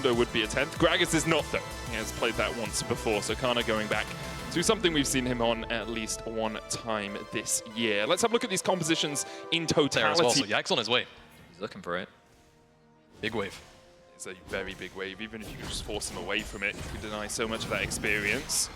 Mundo would be a 10th. Gragas is not, though. He has played that once before, so Karna going back to something we've seen him on at least one time this year. Let's have a look at these compositions in totality. There as well, so Yak's on his way. He's looking for it. Big wave. It's a very big wave. Even if you just force him away from it, you could deny so much of that experience.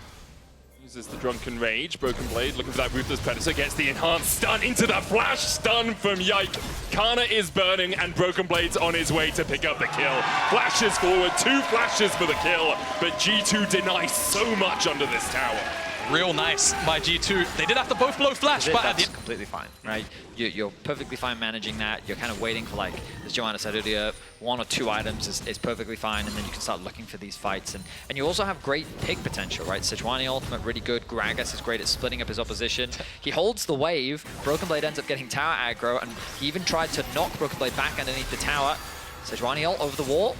Uses the Drunken Rage. Broken Blade looking for that Ruthless Predator. Gets the enhanced stun into the flash stun from Yike. Karna is burning and Broken Blade's on his way to pick up the kill. Flashes forward, 2 flashes for the kill, but G2 denies so much under this tower. Real nice by G2. They did have to both blow flash, but that's completely fine, right? You're perfectly fine managing that. You're kind of waiting for, like, as Joanna said earlier, 1 or 2 items is perfectly fine, and then you can start looking for these fights. And you also have great pick potential, right? Sejuani ultimate really good. Gragas is great at splitting up his opposition. He holds the wave. Broken Blade ends up getting tower aggro, and he even tried to knock Broken Blade back underneath the tower. Sejuani ult over the wall.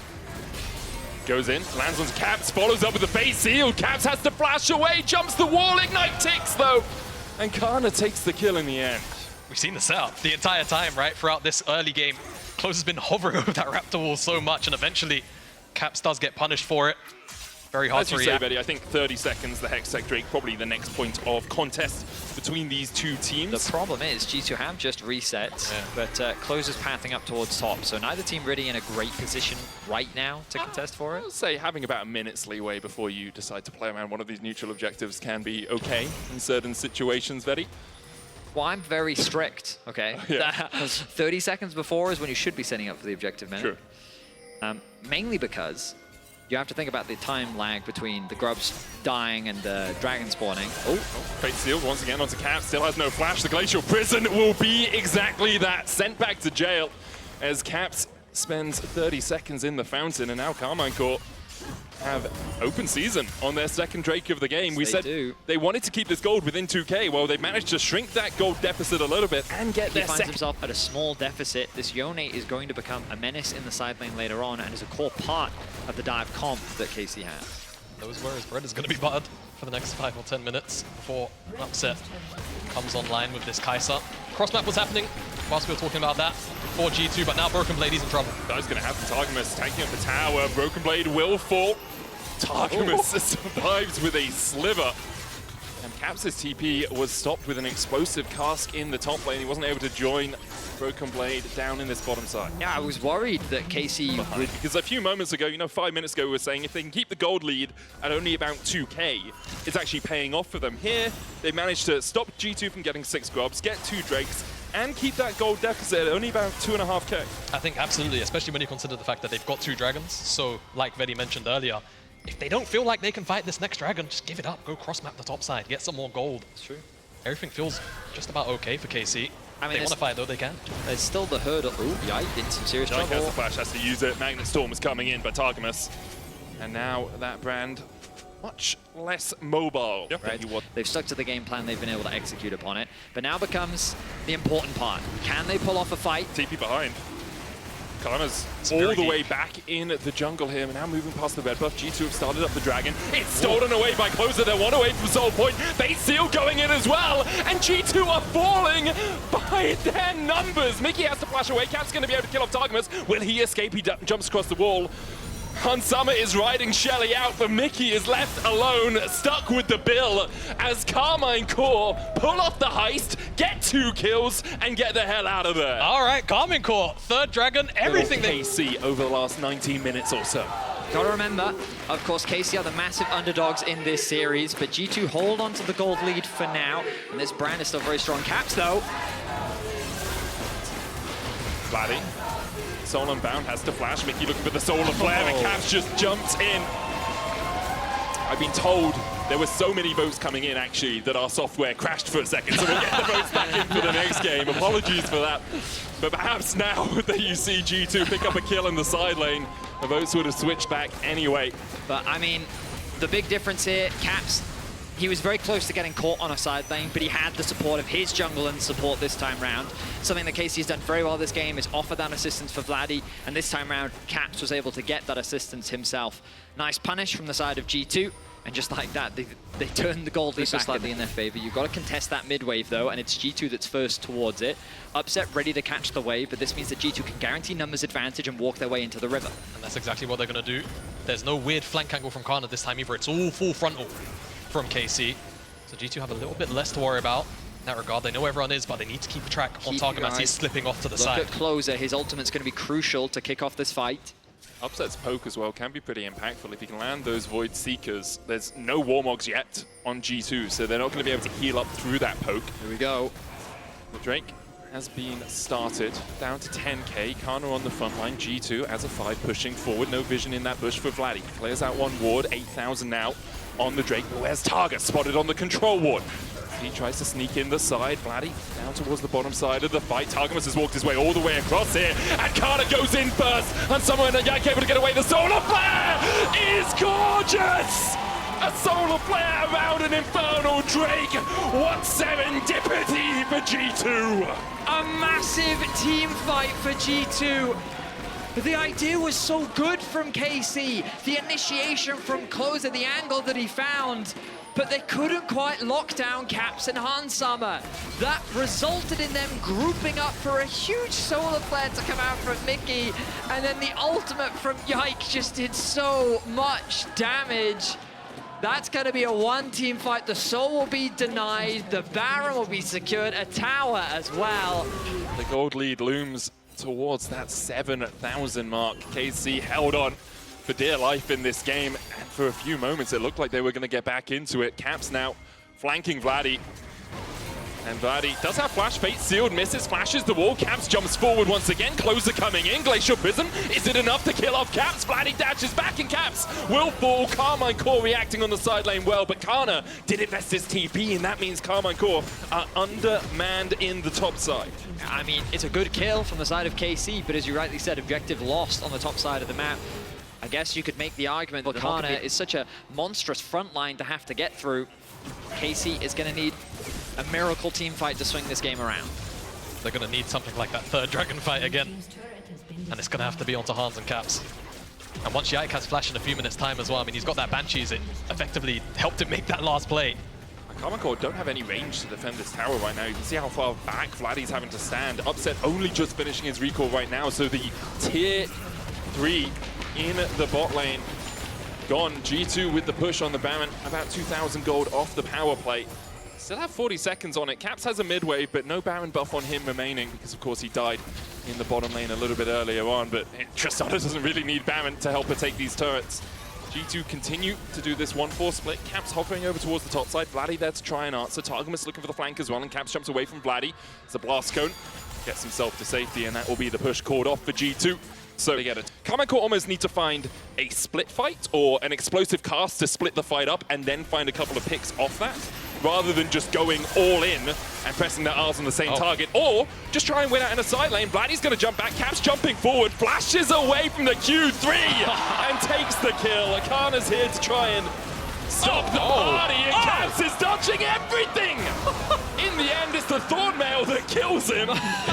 Goes in, lands on Caps, follows up with the face seal. Caps has to flash away, jumps the wall, Ignite ticks though. And Karna takes the kill in the end. We've seen the setup the entire time, right? Throughout this early game. Close has been hovering over that Raptor wall so much, and eventually Caps does get punished for it. Very hard to react. As you say, Betty, I think 30 seconds, the Hextech Drake, probably the next point of contest between these two teams. The problem is G2 have just reset, but Close is pathing up towards top, so neither team really in a great position right now to contest for it. I'll say having about a minute's leeway before you decide to play around one of these neutral objectives can be okay in certain situations, Betty. Well, I'm very strict, okay? Yeah. 30 seconds before is when you should be setting up for the objective minute. True. Mainly because you have to think about the time lag between the grubs dying and the dragon spawning. Oh, Fate sealed once again onto Cap, still has no flash. The Glacial Prison will be exactly that, sent back to jail as Caps spends 30 seconds in the fountain, and now Karmine Corp have open season on their second Drake of the game. Yes, we said they wanted to keep this gold within 2K. Well, they've managed to shrink that gold deficit a little bit and get their second. He finds himself at a small deficit. This Yone is going to become a menace in the side lane later on and is a core part of the dive comp that KC has. Knows where his bread is going to be buttered for the next 5 or 10 minutes before an upset comes online with this Kai'Sa. Cross map was happening whilst we were talking about that for G2, but now Broken Blade is in trouble. That's going to happen. Targamas tanking up the tower. Broken Blade will fall. Targamas survives with a sliver. And Caps' TP was stopped with an explosive cask in the top lane. He wasn't able to join Broken Blade down in this bottom side. Yeah, I was worried that KC would... Because a few moments ago, 5 minutes ago, we were saying if they can keep the gold lead at only about 2K, it's actually paying off for them. Here, they managed to stop G2 from getting 6 grubs, get 2 Drakes, and keep that gold deficit at only about 2.5K. I think absolutely, especially when you consider the fact that they've got 2 dragons. So, like Vedi mentioned earlier, if they don't feel like they can fight this next dragon, just give it up. Go cross-map the top side. Get some more gold. That's true. Everything feels just about okay for KC. I mean, they want to fight, though, they can. There's still the hurdle. Oh, Yike in some serious Yike trouble. has the flash, has to use it. Magnet Storm is coming in by Targamas. And now that brand much less mobile. Yep. Right. They've stuck to the game plan. They've been able to execute upon it. But now becomes the important part. Can they pull off a fight? TP behind. Karna's all the way back in the jungle here, now moving past the red buff. G2 have started up the dragon. It's stolen away by Closer. They're 1 away from Soul Point. Base Seal going in as well, and G2 are falling by their numbers. Mickey has to flash away. Cap's going to be able to kill off Targamas. Will he escape? He jumps across the wall. Hansama is riding Shelly out, but Mickey is left alone, stuck with the bill, as Karmine Corp pull off the heist, get 2 kills, and get the hell out of there. All right, Karmine Corp, 3rd dragon, everything they see over the last 19 minutes or so. Gotta remember, of course, KC are the massive underdogs in this series, but G2 hold on to the gold lead for now, and this brand is still very strong. Caps, though. Vladdy. Soul Unbound has to flash. Mickey looking for the Solar Flare, and Caps just jumped in. I've been told there were so many votes coming in, actually, that our software crashed for a second, so we'll get the votes back in for the next game. Apologies for that. But perhaps now that you see G2 pick up a kill in the side lane, the votes would have switched back anyway. But, I mean, the big difference here, Caps he was very close to getting caught on a side lane, but he had the support of his jungle and support this time round. Something that KC's done very well this game is offer that assistance for Vladdy, and this time round, Caps was able to get that assistance himself. Nice punish from the side of G2, and just like that, they turned the gold lead back slightly in their favor. You've got to contest that mid wave though, and it's G2 that's first towards it. Upset ready to catch the wave, but this means that G2 can guarantee numbers advantage and walk their way into the river. And that's exactly what they're going to do. There's no weird flank angle from Karna this time either. It's all full frontal from KC. So G2 have a little bit less to worry about in that regard. They know where everyone is, but they need to keep a track on Targum as he's slipping off to the side. Look at Closer. His ultimate's going to be crucial to kick off this fight. Upset's poke as well can be pretty impactful. If you can land those Void Seekers, there's no Warmogs yet on G2, so they're not going to be able to heal up through that poke. Here we go. The Drake has been started, down to 10k. Karna on the front line, G2 as a 5 pushing forward. No vision in that bush for Vladdy. Clears out one ward, 8,000 now on the Drake. But where's Targa? Spotted on the control ward. He tries to sneak in the side. Vladdy down towards the bottom side of the fight. Targamas has walked his way all the way across here. And Karna goes in first. And someone Yak able to get away. The Solar Flare is gorgeous! A Solar Flare around an Infernal Drake. What serendipity for G2! A massive team fight for G2. The idea was so good from KC. The initiation from Closer, the angle that he found. But they couldn't quite lock down Caps and Hansama. That resulted in them grouping up for a huge solar flare to come out from Mickey. And then the ultimate from Yike just did so much damage. That's going to be a one-team fight. The Soul will be denied. The Baron will be secured. A tower as well. The gold lead looms towards that 7,000 mark. KC held on for dear life in this game, and for a few moments it looked like they were going to get back into it. Caps now flanking Vladdy, and Vladdy does have flash, fate sealed, misses, flashes the wall. Caps jumps forward once again. Closer coming in. Glacial Prism, is it enough to kill off Caps? Vladdy dashes back and Caps will fall. Karmine Corp reacting on the side lane well, but Karna did invest his TP, and that means Karmine Corp are undermanned in the top side. I mean, it's a good kill from the side of KC, but as you rightly said, objective lost on the top side of the map. I guess you could make the argument that Karna is such a monstrous front line to have to get through. KC is going to need a miracle team fight to swing this game around. They're going to need something like that third dragon fight again. And it's going to have to be onto Hans and Caps. And once Yike has flash in a few minutes time as well, I mean, he's got that Banshees. It effectively helped him make that last play. Karmine Corp don't have any range to defend this tower right now. You can see how far back Vladdy's having to stand. Upset only just finishing his recall right now, so the tier 3 in the bot lane gone. G2 with the push on the Baron, about 2,000 gold off the power play. Still have 40 seconds on it. Caps has a mid wave, but no Baron buff on him remaining because, of course, he died in the bottom lane a little bit earlier on. But Tristana doesn't really need Baron to help her take these turrets. G2 continue to do this 1-4 split. Caps hovering over towards the top side. Vladdy there to try and answer. Targamas looking for the flank as well, and Caps jumps away from Vladdy. It's a blast cone. Gets himself to safety, and that will be the push called off for G2. So they get it. Karmine Corp almost need to find a split fight or an explosive cast to split the fight up and then find a couple of picks off that, rather than just going all in and pressing their R's on the same target, or just try and win out in a side lane. Vladdy's going to jump back. Caps jumping forward, flashes away from the Q3 and takes the kill. Akana's here to try and stop the party, and Caps is dodging everything. In the end, it's the Thorn Mail that kills him.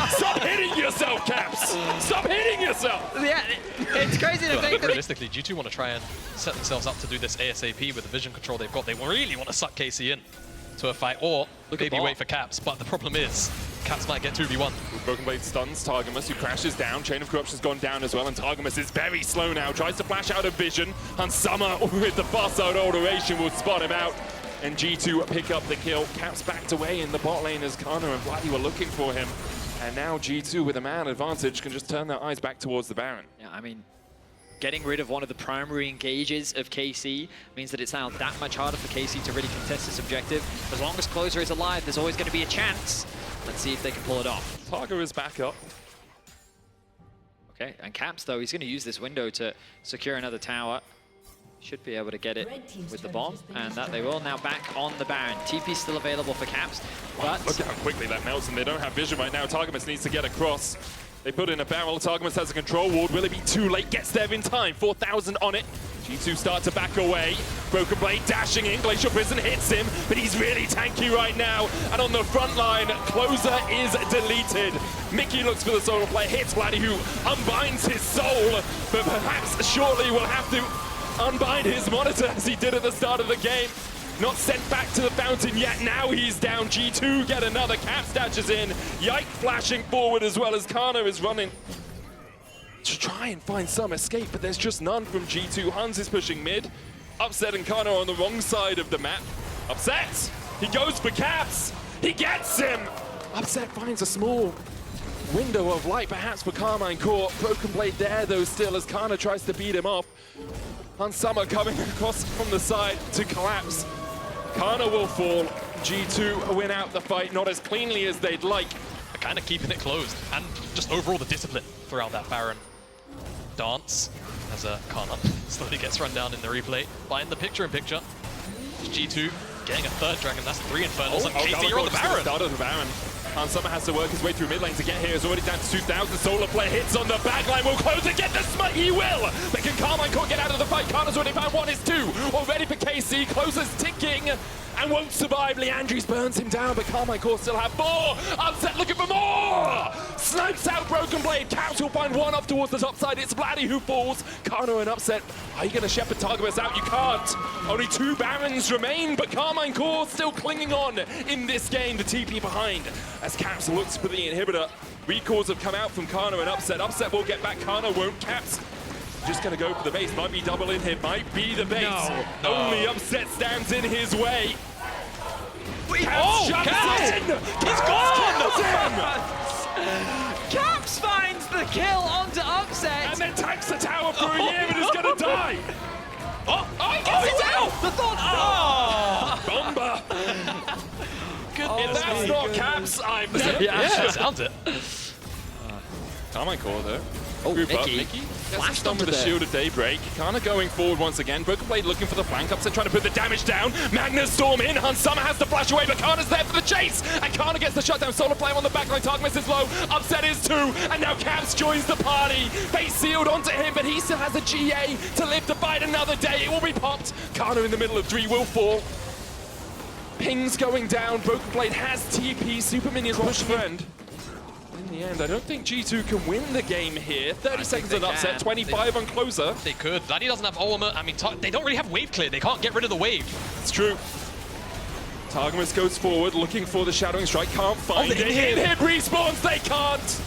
Stop hitting yourself, Caps. Stop hitting yourself. Yeah, it's crazy to think that realistically, G2 want to try and set themselves up to do this ASAP with the vision control they've got. They really want to suck KC in to a fight, or maybe wait for Caps. But the problem is, Caps might get 2v1. Broken Blade stuns Targamas, who crashes down. Chain of Corruption's gone down as well, and Targamas is very slow now. Tries to flash out of vision, and Summer with the far side alteration will spot him out. And G2 pick up the kill. Caps backed away in the bot lane as Karna and Vladdy were looking for him. And now G2 with a man advantage can just turn their eyes back towards the Baron. Yeah, I mean, getting rid of one of the primary engages of KC means that it's now that much harder for KC to really contest this objective. As long as Closer is alive, there's always going to be a chance. Let's see if they can pull it off. Targa is back up. Okay, and Caps, though, he's going to use this window to secure another tower. Should be able to get it with the bomb, and that they will. Now back on the Baron. TP still available for Caps, but look at how quickly that melts, and they don't have vision right now. Targamas needs to get across. They put in a barrel. Targamas has a control ward. Will it be too late? Gets there in time. 4,000 on it. G2 start to back away. Broken Blade dashing in. Glacial Prison hits him, but he's really tanky right now. And on the front line, Closer is deleted. Mickey looks for the solo play, hits Vladdy, who unbinds his soul, but perhaps shortly will have to unbind his monitor as he did at the start of the game. Not sent back to the fountain yet. Now he's down. G2 get another. Cap stashes in. Yike flashing forward as well as Kana is running to try and find some escape, but there's just none from G2. Hans is pushing mid. Upset and Kana on the wrong side of the map. Upset! He goes for Caps! He gets him! Upset finds a small window of light, perhaps for Karmine Corp. Broken Blade there, though, still, as Kana tries to beat him off. Hans Summer coming across from the side to collapse. Kana will fall. G2 win out the fight, not as cleanly as they'd like. They're kind of keeping it closed, and just overall the discipline throughout that Baron dance as Kana slowly gets run down in the replay. Find the picture-in-picture. G2 getting a third dragon, that's 3 Infernals, and KC, you're on the Baron! Started the Baron. Hans Summer has to work his way through mid lane to get here. He's already down to 2,000. Solar Flare hits on the backline. Will close and get the smite. He will! But can Karmine Corp get out of the fight? Kana's already found one. It's 2. Already for KC. Closer's ticking and won't survive. Leandres burns him down, but Karmine Corp still have 4. Upset looking for more! Snipes out Broken Blade. Caps will find one off towards the top side. It's Vladdy who falls. Kana and Upset. Are you going to shepherd Targamas out? You can't. Only 2 Barons remain, but Karmine Corp still clinging on in this game. The TP behind as Caps looks for the inhibitor. Recalls have come out from Kana and Upset. Upset will get back. Kana won't. Caps just going to go for the base. Might be double in hit. Might be the base. No. Only Upset stands in his way. Caps Caps in! He's gone! Caps finds the kill onto Upset. And then tanks the tower for a year and is going to die. He gets it out! The thought. Bomba! If that's not Caps, I'm Yeah, sounds it. Karmine Corp though. Oh, Group up. Mickey. Mickey gets Flashed done with onto the there. Shield of Daybreak. Kana going forward once again. Broken Blade looking for the flank. Upset trying to put the damage down. Magnus Storm in. Hans Summer has to flash away, but Kana's there for the chase. And Kana gets the shutdown. Solar Flame on the backline. Targamas is low. Upset is 2. And now Caps joins the party. Face sealed onto him, but he still has a GA to live to fight another day. It will be popped. Kana in the middle of 3 will fall. Pings going down. Broken Blade has TP. Super Minions push friend. In the end, I don't think G2 can win the game here. 30 seconds on Upset, 25 on Closer. They could. Vladdy doesn't have armor. I mean, they don't really have wave clear. They can't get rid of the wave. It's true. Targamas goes forward, looking for the Shadowing Strike. Can't find it. in-hit. In-hit respawns. They can't.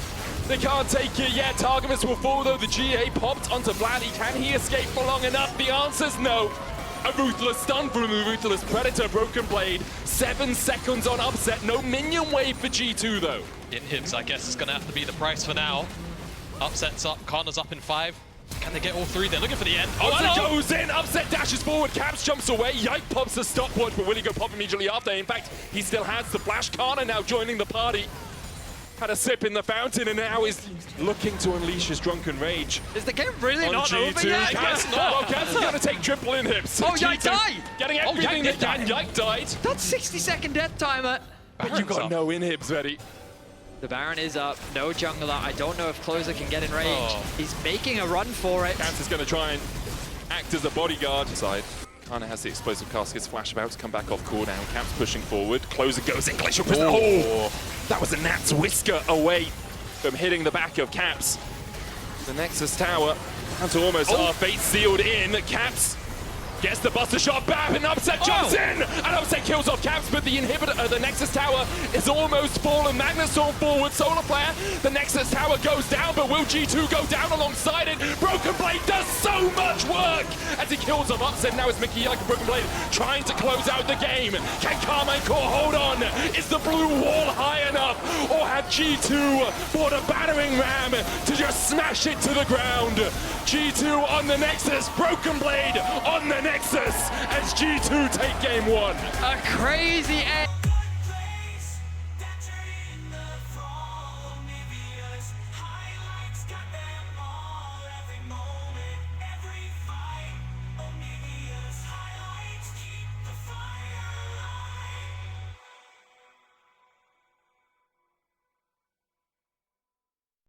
They can't take it yet. Targamas will fall, though. The GA popped onto Vladdy. Can he escape for long enough? The answer's no. A ruthless stun from the Ruthless Predator. Broken Blade. 7 seconds on Upset. No minion wave for G2, though. In hits, I guess, is going to have to be the price for now. Upset's up. Kana's up in 5. Can they get all 3? They're looking for the end. Upset goes in. Upset dashes forward. Caps jumps away. Yike pops the stopwatch, but will he go pop immediately after? In fact, he still has the flash. Kana now joining the party. Had a sip in the fountain and now is looking to unleash his drunken rage. Is the game really On not G2, over yet? I guess Caps, not. well, Caps is going to take triple inhibs. Oh, Yike G2 died! Getting everything Yike they did can. Yike died. That's 60-second death timer. But you got no inhibs, Vetti. The Baron is up, no jungler. I don't know if Closer can get in range. Oh. He's making a run for it. Caps is going to try and act as a bodyguard. Side. Kana has the explosive caskets flash about to come back off cooldown. Caps pushing forward. Closer goes in. Glacial Prison. Oh, that was a gnat's whisker away from hitting the back of Caps. The Nexus Tower down to almost fate sealed in. Caps gets the buster shot back and Upset jumps in! And Upset kills off Caps, but the inhibitor, the Nexus Tower is almost fallen. Magnus Storm forward, Solar Flare. The Nexus Tower goes down, but will G2 go down alongside it? Broken Blade does so much work as he kills off Upset. Now it's Mickey Yike and Broken Blade trying to close out the game. Can Karmine Corp hold on? Is the blue wall high enough? Or have G2 bought a battering ram to just smash it to the ground? G2 on the Nexus, Broken Blade on the Nexus as G2 take game 1. A crazy end.